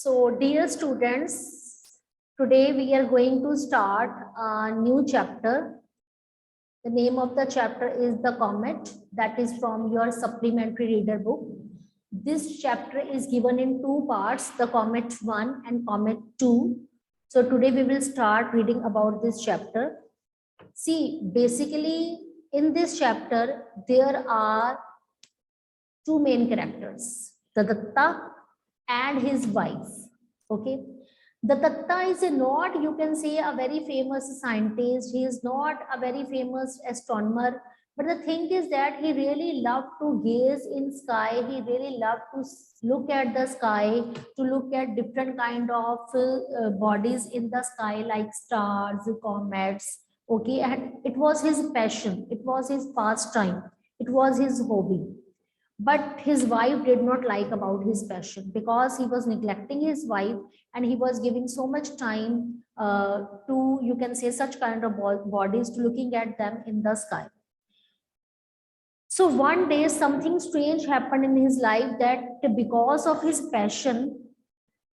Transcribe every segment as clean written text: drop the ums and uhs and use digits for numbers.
So, dear students, today we are going to start a new chapter. The name of the chapter is The Comet, that is from your supplementary reader book. This chapter is given in two parts, the Comet 1 and Comet 2. So, today we will start reading about this chapter. See, basically, in this chapter, there are two main characters, the Datta and his wife. Okay, the Datta is not, you can say, a very famous scientist. He is not a very famous astronomer, but the thing is that he really loved to gaze in sky. He really loved to look at the sky, to look at different kind of bodies in the sky, like stars, comets. Okay, and it was his passion, it was his pastime, it was his hobby. But his wife did not like about his passion, because he was neglecting his wife and he was giving so much time to, you can say, such kind of bodies, to looking at them in the sky. So one day something strange happened in his life, that because of his passion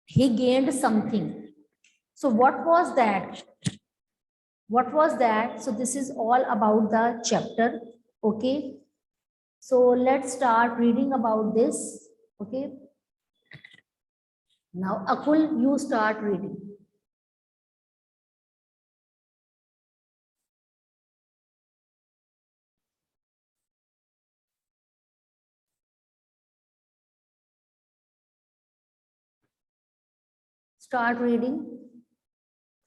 he gained something. So what was that? So this is all about the chapter. Okay, so let's start reading about this. Okay. Now, Akul, you start reading. Start reading,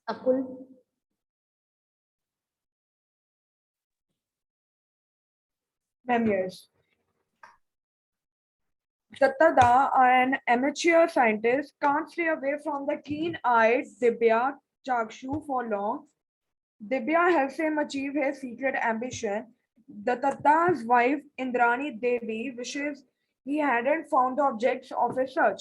Akul. Ma'am, yes. Tattada, an amateur scientist, can't stay away from the keen-eyed Dibya Chakshu for long. Dibya helps him achieve his secret ambition. The Tatta's wife, Indrani Devi, wishes he hadn't found the objects of his search.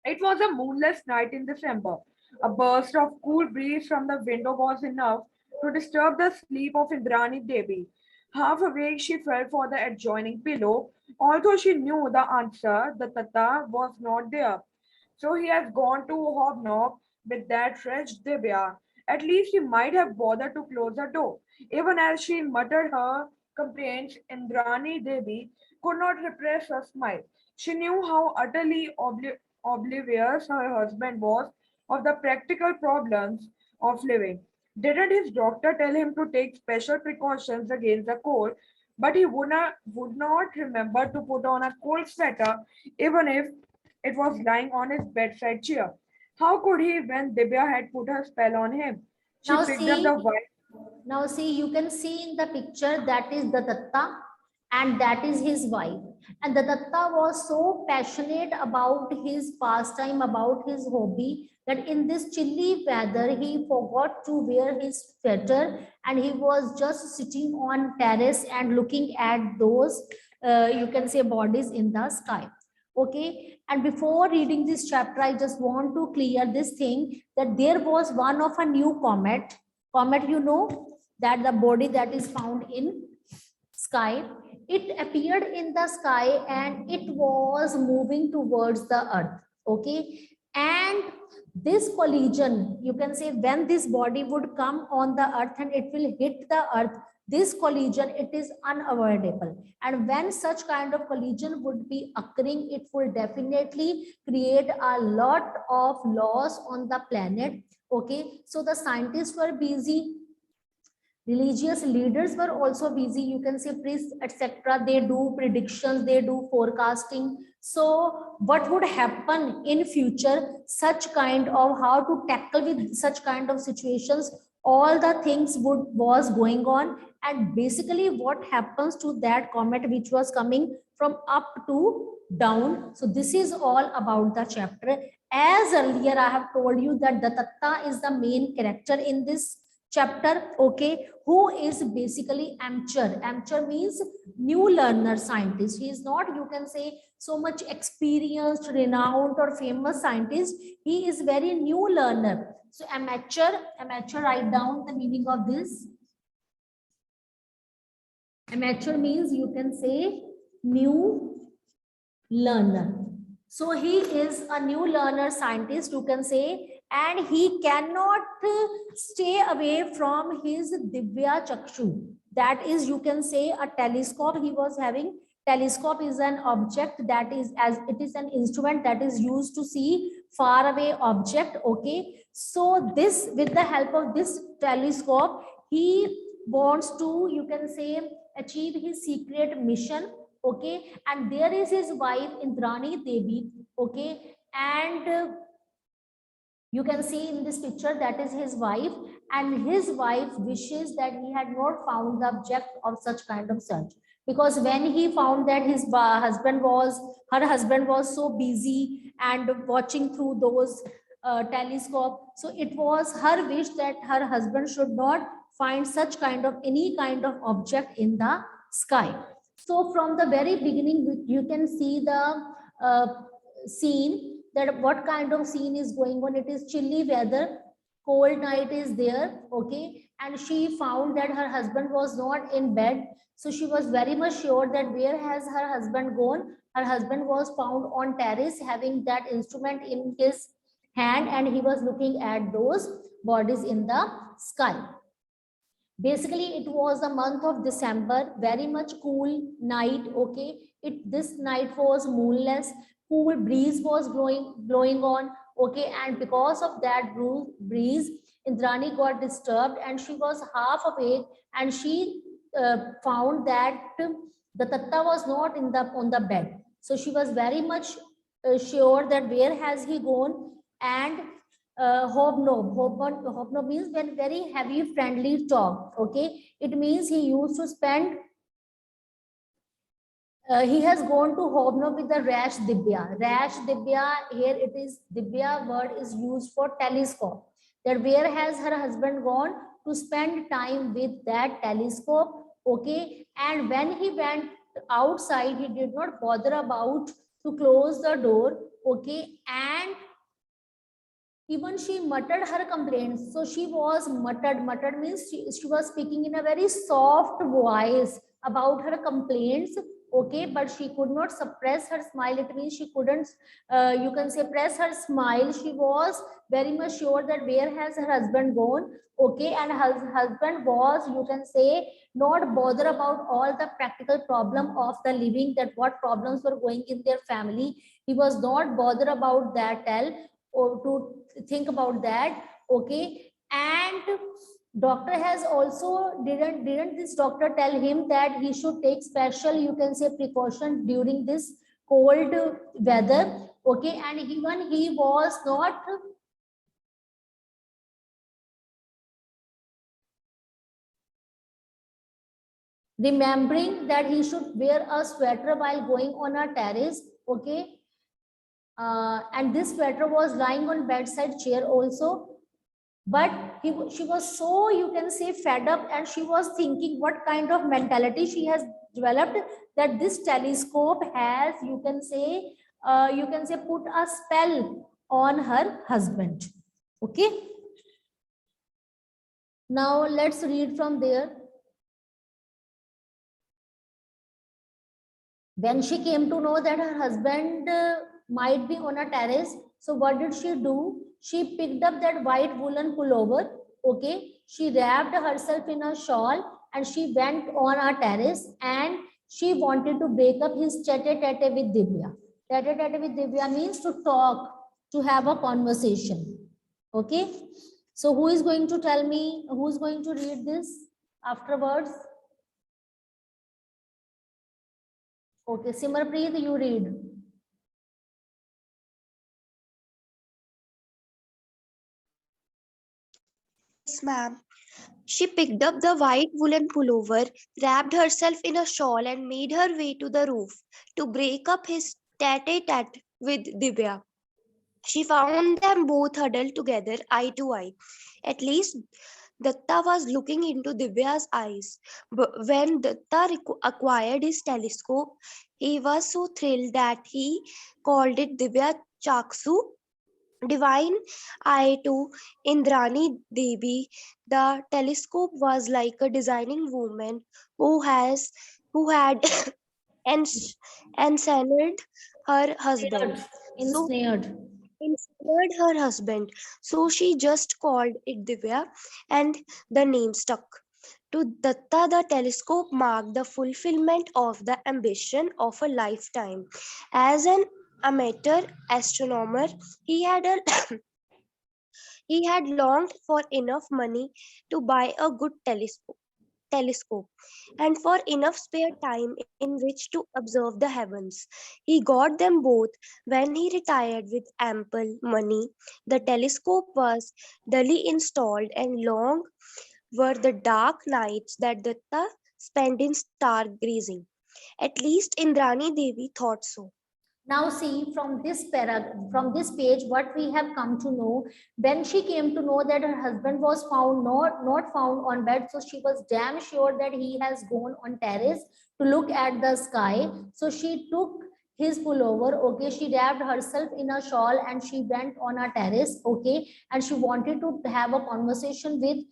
It was a moonless night in December. A burst of cool breeze from the window was enough to disturb the sleep of Indrani Devi. Half awake, she felt for the adjoining pillow. Although she knew the answer, the Tata was not there. So he has gone to hobnob with that wretched Divya. At least he might have bothered to close the door. Even as she muttered her complaints, Indrani Devi could not repress a smile. She knew how utterly oblivious her husband was of the practical problems of living. Didn't his doctor tell him to take special precautions against the cold? But he would not remember to put on a cold sweater, even if it was lying on his bedside chair. How could he when Dibya had put her spell on him? She Now picked up see, the white. you can see in the picture, that is the Datta and that is his wife. And the Datta was so passionate about his pastime, about his hobby, that in this chilly weather he forgot to wear his sweater, and he was just sitting on terrace and looking at those, you can say, bodies in the sky. Okay, and before reading this chapter, I just want to clear this thing, that there was one of a new comet, you know, that the body that is found in sky, it appeared in the sky and it was moving towards the earth. Okay, and this collision, you can say, when this body would come on the earth and it will hit the earth, this collision, it is unavoidable. And when such kind of collision would be occurring, it will definitely create a lot of loss on the planet. Okay, so the scientists were busy, religious leaders were also busy, you can say priests, etc. They do predictions, they do forecasting. So what would happen in future, such kind of, how to tackle with such kind of situations, all the things would was going on. And basically what happens to that comet which was coming from up to down. So this is all about the chapter. As earlier I have told you that the Tatta is the main character in this chapter. Okay, who is basically amateur means new learner scientist. He is not, you can say, so much experienced, renowned or famous scientist. He is very new learner. So amateur, write down the meaning of this. Amateur means, you can say, new learner. So he is a new learner scientist, you can say, and he cannot stay away from his Divya Chakshu. That is, you can say, a telescope he was having. Telescope is an object that is, as it is an instrument that is used to see far away object. Okay, so this, with the help of this telescope, he wants to, you can say, achieve his secret mission. Okay, and there is his wife Indrani Devi. Okay, and you can see in this picture that is his wife, and his wife wishes that he had not found the object of such kind of search, because when he found that his husband was, her husband was so busy and watching through those telescope, so it was her wish that her husband should not find such kind of any kind of object in the sky. So from the very beginning you can see the uh, scene, that what kind of scene is going on. It is chilly weather, cold night is there. Okay, and she found that her husband was not in bed, so she was very much sure that where has her husband gone. Her husband was found on terrace having that instrument in his hand, and he was looking at those bodies in the sky. Basically it was the month of December, very much cool night. Okay, this night was moonless, cool breeze was blowing on. Okay, and because of that breeze, Indrani got disturbed and she was half awake, and she found that the tatta was not in the on the bed. So she was very much sure that where has he gone. And hobnob means when very heavy friendly talk. Okay, it means he used to spend, he has gone to hobnob with the rash Dibya. Rash Dibya, here it is, Dibya word is used for telescope. That where has her husband gone to spend time with that telescope. Okay, and when he went outside, he did not bother about to close the door. Okay, and even she muttered her complaints. So she was muttered means she was speaking in a very soft voice about her complaints. Okay, but she could not suppress her smile. It means she couldn't, you can say, press her smile. She was very much sure that where has her husband gone. Okay, and her husband was, you can say, not bother about all the practical problem of the living, that what problems were going in their family. He was not bother about that all, or to think about that. Okay, and doctor has also, didn't this doctor tell him that he should take special, you can say, precaution during this cold weather. Okay, and even he was not remembering that he should wear a sweater while going on a terrace. Okay, and this sweater was lying on bedside chair also. But she was so, you can say, fed up, and she was thinking what kind of mentality she has developed, that this telescope has, you can say, put a spell on her husband. Okay, now let's read from there. When she came to know that her husband might be on a terrace, so what did she do? She picked up that white woolen pullover. Okay, she wrapped herself in a shawl and she went on a terrace, and she wanted to break up his tete-tete with Divya. Tete-tete with Divya means to talk, to have a conversation. Okay, so who is going to tell me, who is going to read this afterwards? Okay, Simarpreet, you read. Yes, ma'am. She picked up the white woolen pullover, wrapped herself in a shawl, and made her way to the roof to break up his tete-a-tete with Divya. She found them both huddled together, eye to eye. At least Datta was looking into Divya's eyes. But when Datta acquired his telescope, he was so thrilled that he called it Divya Chaksu, divine eye to Indrani Devi. The telescope was like a designing woman who had and ensnared her husband. So Ensnared. ensnared her husband. So she just called it Divya, and the name stuck. To Datta, the telescope marked the fulfillment of the ambition of a lifetime. As an amateur astronomer, he had a he had longed for enough money to buy a good telescope and for enough spare time in which to observe the heavens. He got them both when he retired with ample money. The telescope was duly installed, and long were the dark nights that Datta spent in stargazing. At least Indrani Devi thought so. Now see from this page, what we have come to know, when she came to know that her husband was found not found on bed, so she was damn sure that he has gone on terrace to look at the sky. So she took his pullover, okay, she wrapped herself in a shawl and she went on a terrace, okay, and she wanted to have a conversation with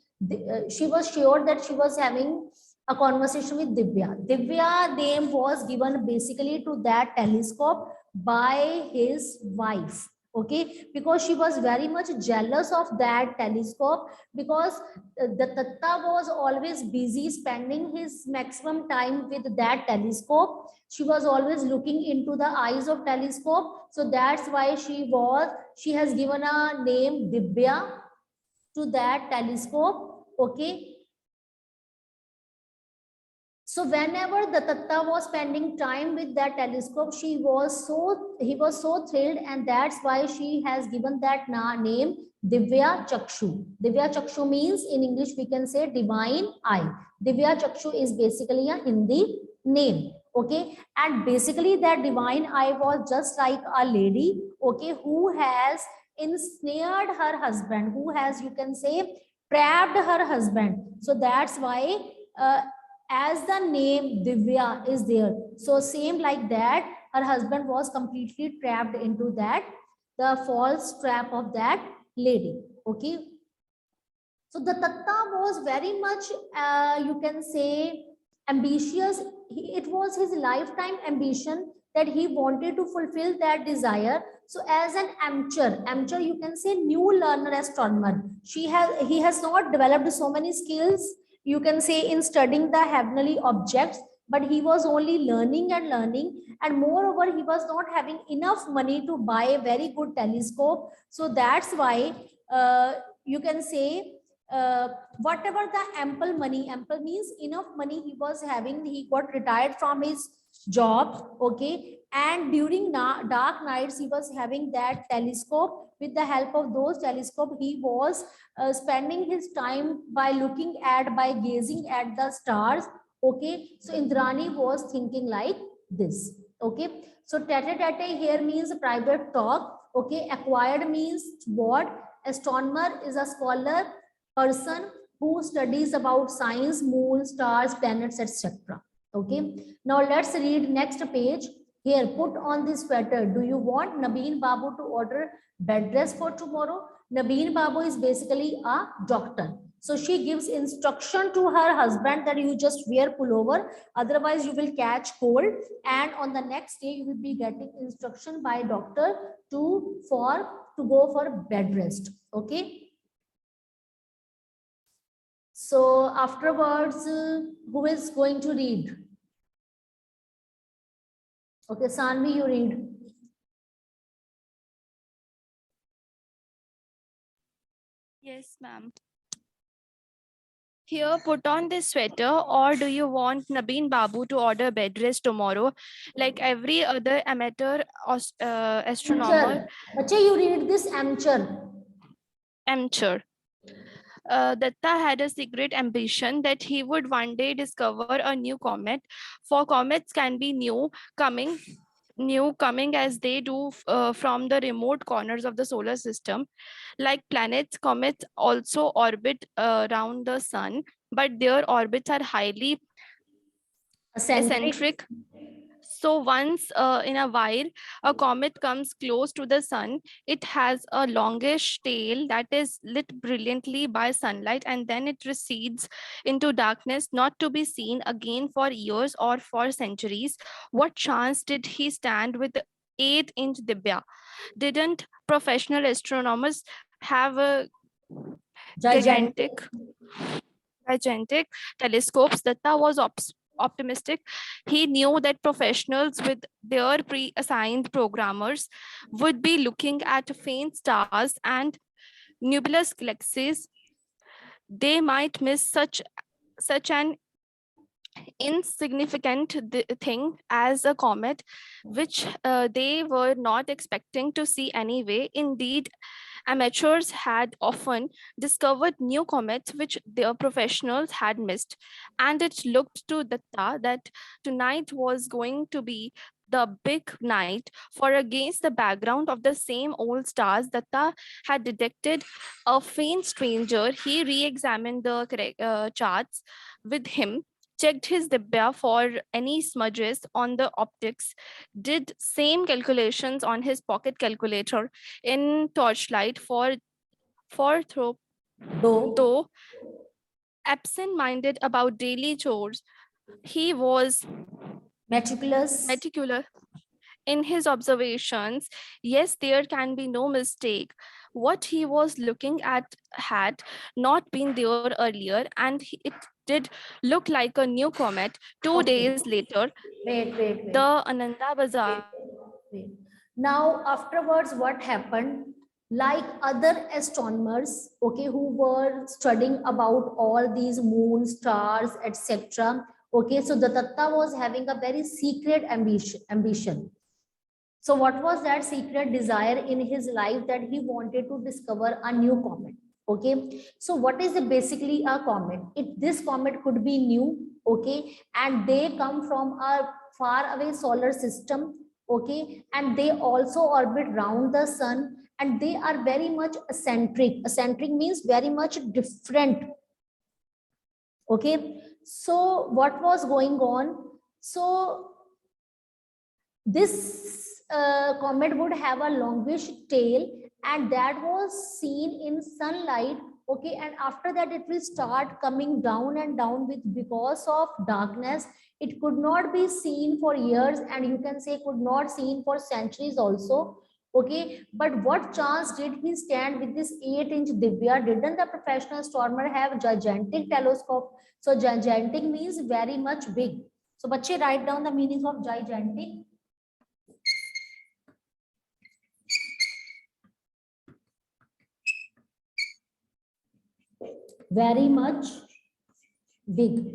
she was sure that she was having a conversation with Divya. Divya name was given basically to that telescope by his wife. Okay, because she was very much jealous of that telescope, because the Tatta was always busy spending his maximum time with that telescope. She was always looking into the eyes of telescope. So that's why she has given a name Divya to that telescope. Okay, so whenever the Tatta was spending time with that telescope, he was so thrilled, and that's why she has given that name Divya Chakshu. Divya Chakshu means in English we can say divine eye. Divya Chakshu is basically a Hindi name. Okay, and basically that divine eye was just like a lady, okay, who has ensnared her husband, who has, you can say, trapped her husband. So that's why as the name Divya is there. So same like that, her husband was completely trapped into that, the false trap of that lady. Okay. So the Tatta was very much, you can say, ambitious. It was his lifetime ambition that he wanted to fulfill that desire. So as an amateur, you can say new learner astronomer, he has not developed so many skills, you can say, in studying the heavenly objects, but he was only learning and learning, and moreover he was not having enough money to buy a very good telescope. So that's why you can say, whatever the ample means enough money he was having, he got retired from his job, okay, and during dark nights he was having that telescope. With the help of those telescope, he was spending his time by gazing at the stars. Okay, so Indrani was thinking like this. Okay, so tete here means private talk. Okay, acquired means what? Astronomer is a scholar person who studies about science, moon, stars, planets, etc. Okay. Now let's read next page. Here, put on this sweater. Do you want Nabeen Babu to order bed rest for tomorrow? Nabeen Babu is basically a doctor. So she gives instruction to her husband that you just wear pullover, otherwise you will catch cold. And on the next day, you will be getting instruction by doctor to go for bed rest. Okay. So afterwards, who is going to read? Okay, Sanvi, you read. Yes, ma'am. Here, put on this sweater, or do you want Nabeen Babu to order bed rest tomorrow? Like every other amateur astronomer, Bache, you read this amateur. amateur. Datta had a secret ambition that he would one day discover a new comet. For comets can be new coming as they do from the remote corners of the solar system. Like planets, comets also orbit around the sun, but their orbits are highly Eccentric. eccentric. So once in a while, a comet comes close to the sun. It has a longish tail that is lit brilliantly by sunlight, and then it recedes into darkness, not to be seen again for years or for centuries. What chance did he stand with the 8-inch Dibya? Didn't professional astronomers have a Gigantic. gigantic gigantic telescopes? Datta was optimistic. He knew that professionals with their pre-assigned programmers would be looking at faint stars and nebulous galaxies. They might miss such an insignificant thing as a comet, which they were not expecting to see anyway. Indeed, amateurs had often discovered new comets which their professionals had missed, and it looked to Datta that tonight was going to be the big night, for against the background of the same old stars, Datta had detected a faint stranger. He re-examined the charts with him, checked his dibya for any smudges on the optics, did same calculations on his pocket calculator in torchlight for Though though absent-minded about daily chores, he was meticulous. meticulous in his observations. Yes, there can be no mistake. What he was looking at had not been there earlier, and it did look like a new comet. Two Okay. days later, Wait. the Ananda Wait, Bazaar. wait. Now, afterwards, what happened? Like other astronomers, okay, who were studying about all these moons, stars, etc. Okay, so the Datta was having a very secret ambition. So, what was that secret desire in his life? That he wanted to discover a new comet. Okay, so what is basically a comet? This comet could be new, okay, and they come from a far away solar system, okay, and they also orbit round the sun, and they are very much eccentric. Eccentric means very much different. Okay, so what was going on? So this comet would have a longish tail, and that was seen in sunlight. Okay, and after that it will start coming down and down with, because of darkness, it could not be seen for years, and you can say could not seen for centuries also. Okay, but what chance did he stand with this 8-inch Divya? Didn't the professional astronomer have gigantic telescope? So gigantic means very much big. So bache, write down the meanings of gigantic. Very much big.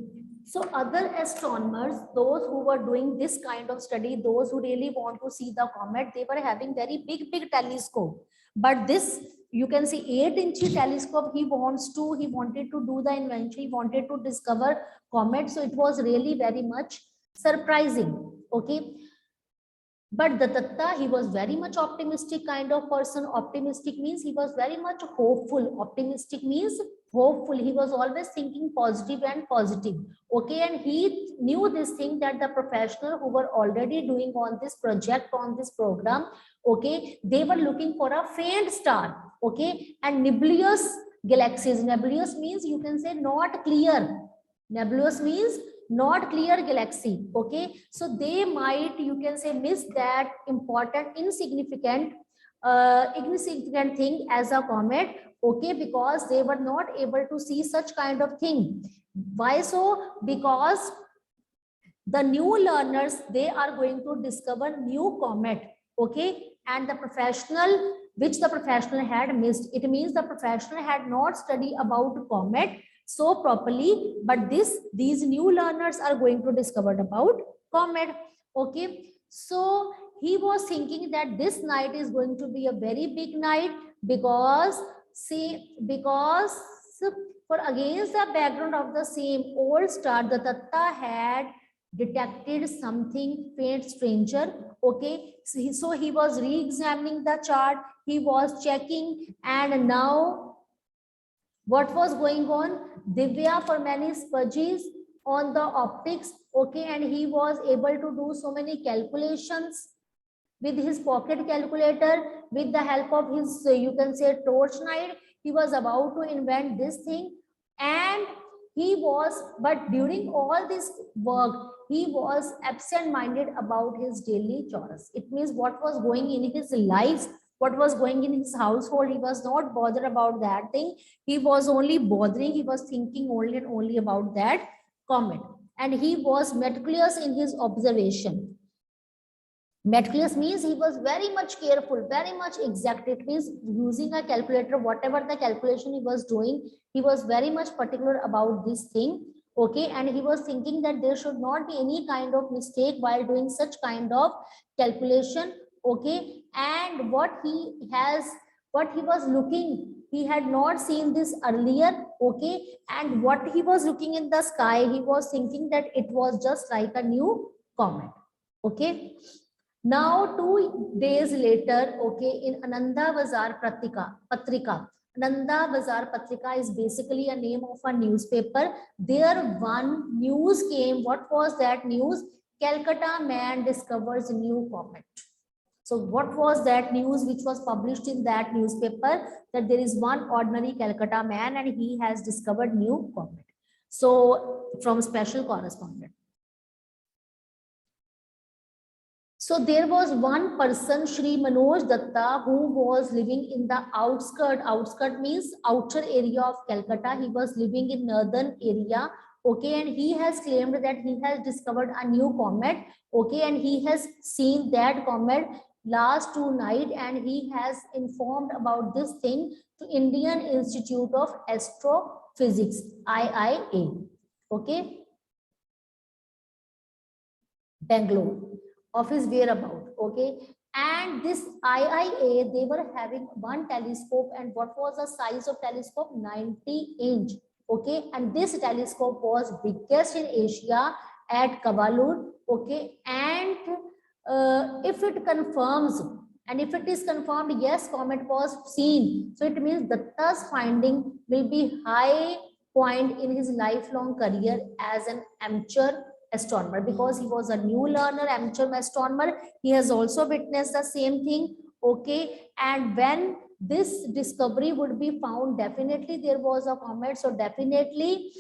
So other astronomers, those who were doing this kind of study, those who really want to see the comet, they were having very big telescope. But this, you can see 8-inch telescope, he wanted to do the invention, he wanted to discover comet. So it was really very much surprising. Okay. But the Datta, he was very much optimistic kind of person. Optimistic means he was very much hopeful. Optimistic means hopeful. He was always thinking positive and positive. Okay, and he knew this thing that the professional who were already doing on this project, on this program, okay, they were looking for a faint star, okay, and nebulous galaxies. Nebulous means you can say not clear. Nebulous means not clear galaxy. Okay, so they might, you can say, miss that important insignificant thing as a comet. Okay, because they were not able to see such kind of thing. Why so? Because the new learners, they are going to discover new comet. Okay, and the professional, which the professional had missed, it means the professional had not studied about comet so properly, but these new learners are going to discover about comet. Okay, so he was thinking that this night is going to be a very big night, because because for against the background of the same old star, the Datta had detected something faint stranger. Okay, so he was re-examining the chart, he was checking, and now what was going on? Divya, for many smudges on the optics, okay, and he was able to do so many calculations with his pocket calculator, with the help of his, you can say, torch light. He was about to invent this thing, and but during all this work, he was absent-minded about his daily chores. It means what was going in his life, what was going in his household, he was not bothered about that thing. He was only bothering, he was thinking only and only about that comet. And he was meticulous in his observation. Meticulous means he was very much careful, very much exact. It means using a calculator, whatever the calculation he was doing, he was very much particular about this thing. Okay, and he was thinking that there should not be any kind of mistake while doing such kind of calculation. Okay, and what he was looking, he had not seen this earlier. Okay, and what he was looking in the sky, he was thinking that it was just like a new comet. Okay. Now, 2 days later, okay, in Ananda Bazar Patrika. Ananda Bazar Patrika is basically a name of a newspaper. There one news came. What was that news? Calcutta man discovers new comet. So what was that news which was published in that newspaper? That there is one ordinary Calcutta man and he has discovered new comet. So from special correspondent. So there was one person, Shri Manoj Datta, who was living in the outskirt. Outskirt means outer area of Calcutta. He was living in northern area. Okay, and he has claimed that he has discovered a new comet. Okay, and he has seen that comet last 2 nights, and he has informed about this thing to Indian Institute of Astrophysics, IIA. Okay, Bangalore, of his whereabout. Okay, and this IIA, they were having one telescope, and what was the size of telescope? 90 inch. Okay, and this telescope was biggest in Asia at Kavalur. Okay, and if it confirms, and if it is confirmed, yes, comet was seen, so it means Datta's finding will be high point in his lifelong career as an amateur astronomer, because he was a new learner, amateur astronomer. He has also witnessed the same thing. Okay, and when this discovery would be found, definitely there was a comet, so definitely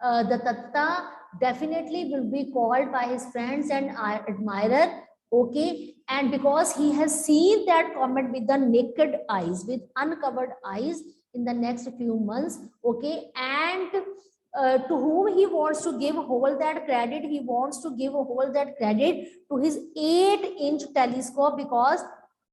the Datta definitely will be called by his friends and admirer. Okay, and because he has seen that comet with the naked eyes, with uncovered eyes in the next few months. Okay, and to whom he wants to give whole that credit, he wants to give whole that credit to his 8-inch telescope, because,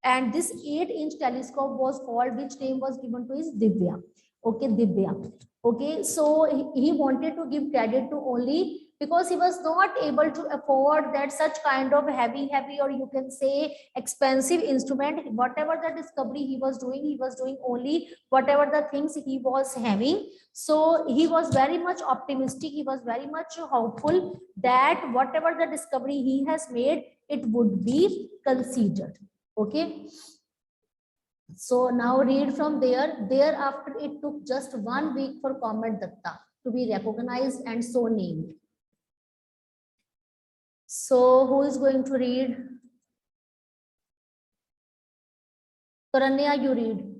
and this 8-inch telescope was called, which name was given to his Divya. Okay, Divya. Okay, so he wanted to give credit to only, because he was not able to afford that such kind of heavy, or you can say expensive instrument. Whatever the discovery he was doing only whatever the things he was having. So he was very much optimistic, he was very much hopeful that whatever the discovery he has made, it would be considered. Okay, so now read from there. Thereafter, it took just 1 week for Comet Datta to be recognized and so named. So who is going to read? Taranya, you read.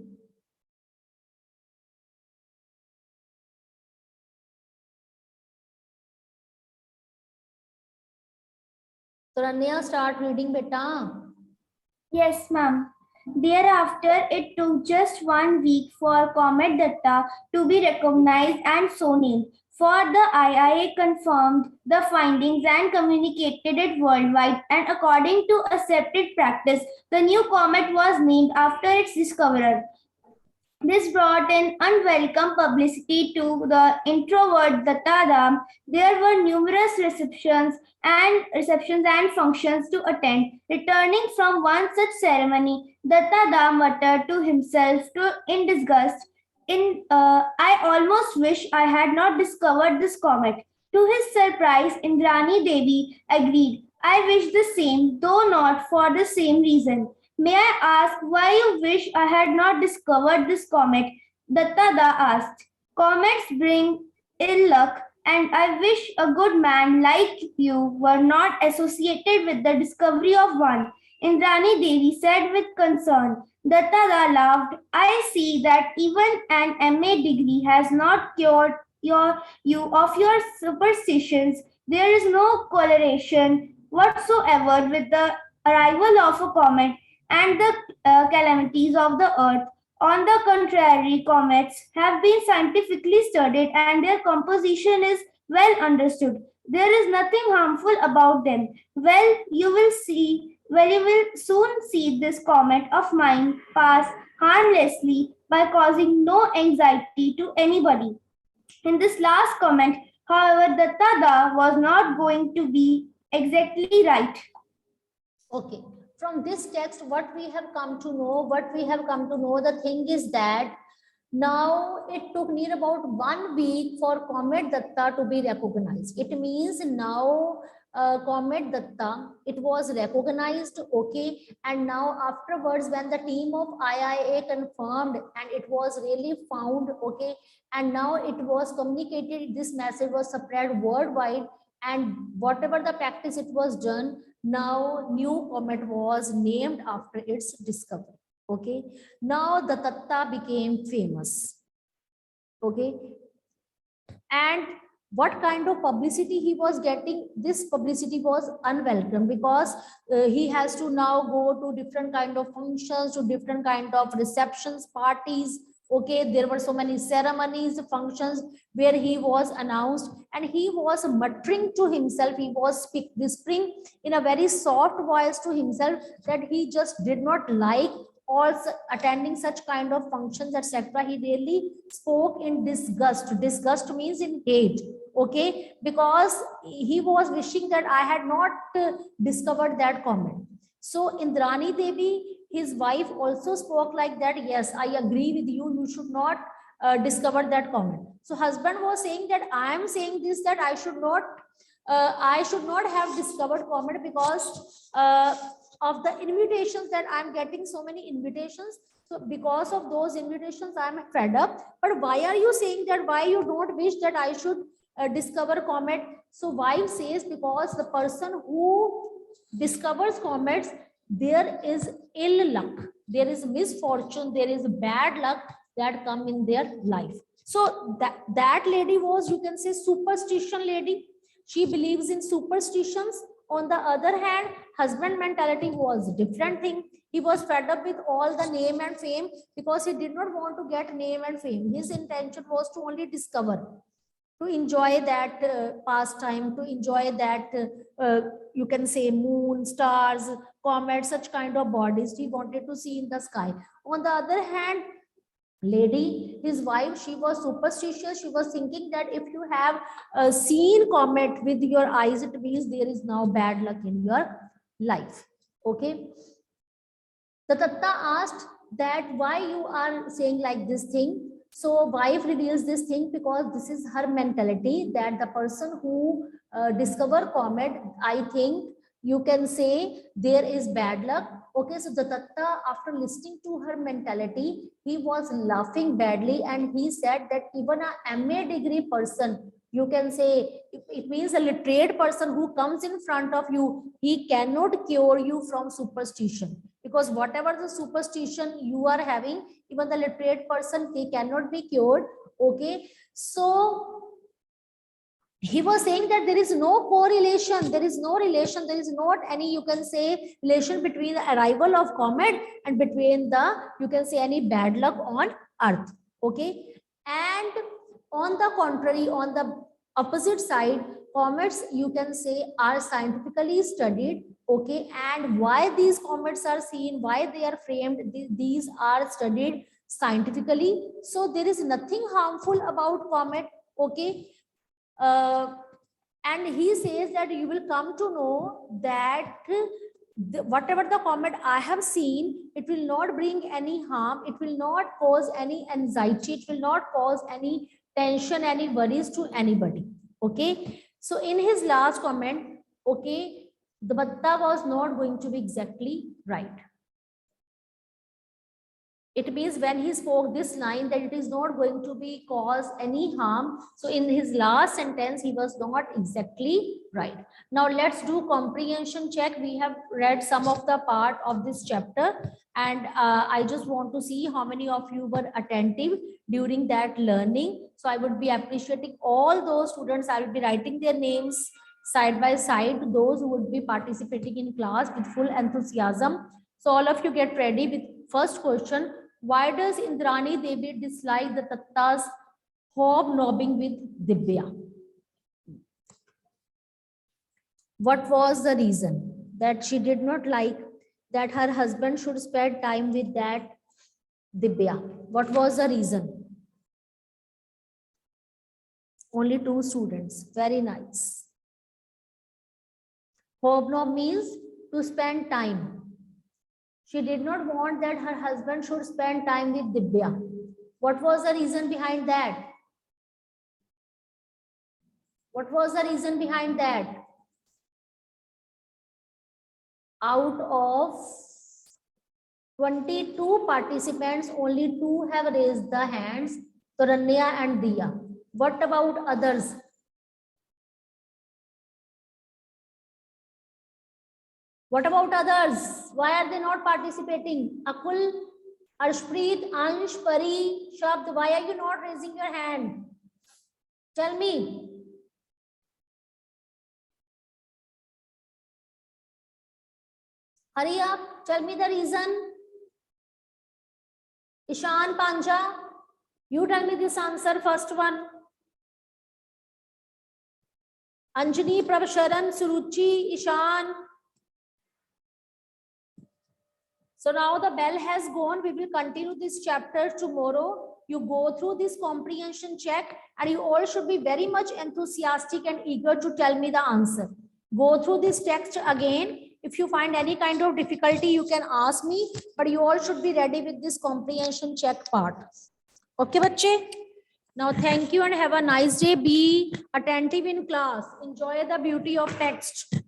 Taranya, start reading, beta. Yes, ma'am. Thereafter, it took just 1 week for Comet Datta to be recognized and so named. For the IIA confirmed the findings and communicated it worldwide, and according to accepted practice, the new comet was named after its discoverer. This brought in unwelcome publicity to the introvert Datta. There were numerous receptions and functions to attend. Returning from one such ceremony, Datta muttered to himself in disgust, I almost wish I had not discovered this comet. To his surprise, Indrani Devi agreed. I wish the same, though not for the same reason. May I ask why you wish I had not discovered this comet? Datta asked. Comets bring ill luck and I wish a good man like you were not associated with the discovery of one. Indrani Devi said with concern. Datta laughed. I see that even an MA degree has not cured you of your superstitions. There is no correlation whatsoever with the arrival of a comet and the calamities of the earth. On the contrary, comets have been scientifically studied and their composition is well understood. There is nothing harmful about them. You will soon see this comet of mine pass harmlessly by causing no anxiety to anybody. In this last comment, however, the Tada was not going to be exactly right. Okay, from this text, what we have come to know, the thing is that now it took near about 1 week for Comet Datta to be recognized. It means now Comet Datta, it was recognized, okay, and now afterwards when the team of IIA confirmed and it was really found, okay, and now it was communicated, this message was spread worldwide, and whatever the practice it was done, now new comet was named after its discovery. Okay, now the Tatta became famous. Okay, and what kind of publicity he was getting? This publicity was unwelcome because he has to now go to different kind of functions, to different kind of receptions, parties. Okay, there were so many ceremonies, functions where he was announced, and he was muttering to himself. He was whispering in a very soft voice to himself that he just did not like also attending such kind of functions, etc. He really spoke in disgust. Disgust means in hate. Okay, because he was wishing that I had not discovered that comet. So Indrani Devi, his wife, also spoke like that. Yes, I agree with you. You should not discover that comet. So husband was saying that I am saying this, that I should not have discovered comet because of the invitations that I'm getting, so many invitations. So because of those invitations, I'm fed up. But why are you saying that? Why you don't wish that I should discover comet? So wife says, because the person who discovers comets, there is ill luck, there is misfortune, there is bad luck that come in their life. So that lady was, you can say, superstition lady. She believes in superstitions. On the other hand, husband mentality was different thing. He was fed up with all the name and fame because he did not want to get name and fame. His intention was to only discover, to enjoy that pastime, to enjoy that, you can say, moon, stars, comets, such kind of bodies he wanted to see in the sky. On the other hand, lady, his wife, she was superstitious. She was thinking that if you have seen comet with your eyes, it means there is now bad luck in your life. Okay, the Tatta asked that why you are saying like this thing. So wife reveals this thing because this is her mentality, that the person who discover comet, I think you can say there is bad luck. Okay, so the Tatta, after listening to her mentality, he was laughing badly, and he said that even a MA degree person, you can say, it means a literate person who comes in front of you, he cannot cure you from superstition, because whatever the superstition you are having, even the literate person, they cannot be cured. Okay, so he was saying that there is no correlation, there is no relation, there is not any, you can say, relation between the arrival of comet and between the, you can say, any bad luck on earth. Okay, and on the contrary, on the opposite side, comets, you can say, are scientifically studied. Okay, and why these comets are seen, why they are framed, these are studied scientifically. So there is nothing harmful about comet. Okay, and he says that you will come to know that whatever the comet I have seen, it will not bring any harm, it will not cause any anxiety, it will not cause any tension, any worries to anybody. Okay, so in his last comment, okay, the Batta was not going to be exactly right. It means when he spoke this line that it is not going to be cause any harm. So in his last sentence, he was not exactly right. Now let's do comprehension check. We have read some of the part of this chapter, and I just want to see how many of you were attentive during that learning. So I would be appreciating all those students. I will be writing their names side by side, those who would be participating in class with full enthusiasm. So all of you get ready with first question. Why does Indrani Devi dislike the Tatta's hobnobbing with Dibya? What was the reason that she did not like that her husband should spend time with that Dibya? What was the reason? Only 2 students. Very nice. Hobnob means to spend time. She did not want that her husband should spend time with Dibya. What was the reason behind that? What was the reason behind that? Out of 22 participants, only 2 have raised the hands, Taranya and Diya. What about others? What about others? Why are they not participating? Akul, Arshpreet, Ansh, Pari, Shabd, why are you not raising your hand? Tell me. Hurry up, tell me the reason. Ishan, Panja, you tell me this answer, first one. Anjani, Prabhasharan, Suruchi, Ishan. So now the bell has gone. We will continue this chapter tomorrow. You go through this comprehension check and you all should be very much enthusiastic and eager to tell me the answer. Go through this text again. If you find any kind of difficulty, you can ask me, but you all should be ready with this comprehension check part. Okay, bache? Now, thank you and have a nice day. Be attentive in class. Enjoy the beauty of text.